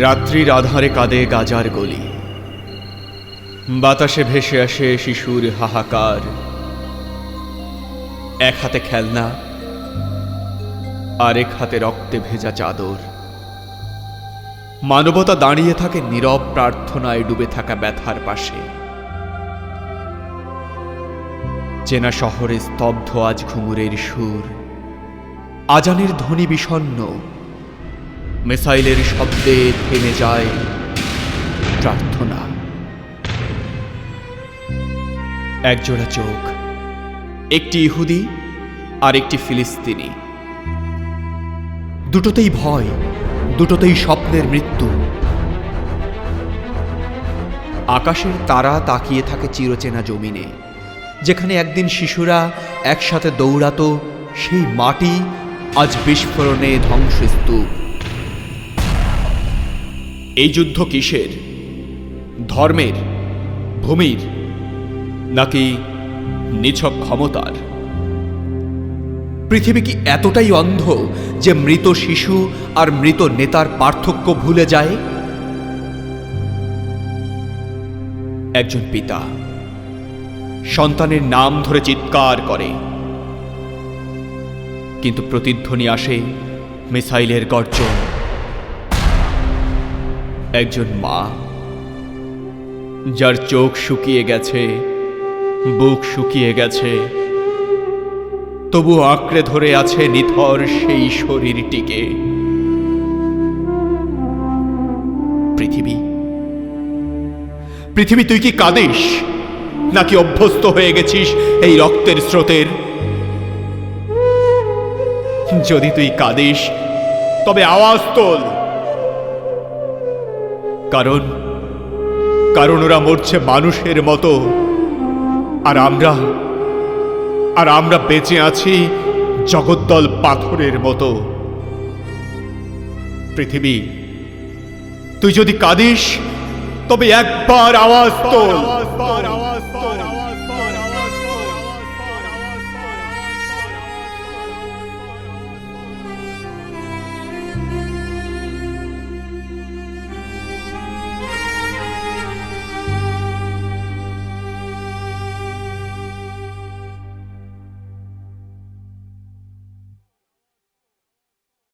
রাত্রির আধারে কাঁদে গাজার গলি, বাতাসে ভেসে আসে শিশুর হাহাকার। এক হাতে খেলনা, আরেক হাতে রক্তে ভেজা চাদর। মানবতা দাঁড়িয়ে থাকে নীরব প্রার্থনায় ডুবে থাকা ব্যথার পাশে। চেনা শহরে স্তব্ধ আজ ঘুঙুরের সুর, আজানের ধ্বনি বিষণ্ণ, মিসাইলের শব্দে থেমে যায় প্রার্থনা। একজোড়া চোখ, একটি ইহুদি আর একটি ফিলিস্তিনি। দুটোতেই ভয়, দুটোতেই স্বপ্নের মৃত্যু। আকাশের তারা তাকিয়ে থাকে চিরচেনা জমিনে, যেখানে একদিন শিশুরা একসাথে দৌড়াতো, সেই মাটি আজ বিস্ফোরণে ধ্বংসস্তূপ। এই যুদ্ধ কিসের? ধর্মের, ভূমির, নাকি নিছক ক্ষমতার? পৃথিবী কি এতটাই অন্ধ যে মৃত শিশু আর মৃত নেতার পার্থক্য ভুলে যায়? একজন পিতা সন্তানের নাম ধরে চিৎকার করে, কিন্তু প্রতিধ্বনি আসে মিসাইলের গর্জন। একজন মা যার চোখ শুকিয়ে গেছে, বুক শুকিয়ে গেছে, তবু আঁকড়ে ধরে আছে নিথর সেই শরীরটিকে। পৃথিবী, পৃথিবী তুই কি কাঁদিস, নাকি অভ্যস্ত হয়ে গেছিস এই রক্তের স্রোতের? যদি তুই কাঁদিস তবে আওয়াজ তোল, কারণ কারণ ওরা মরছে মানুষের মতো, আর আমরা বেঁচে আছি জগদ্দল পাথরের মতো। পৃথিবী, তুই যদি কাঁদিস তবে একবার আওয়াজ তোল।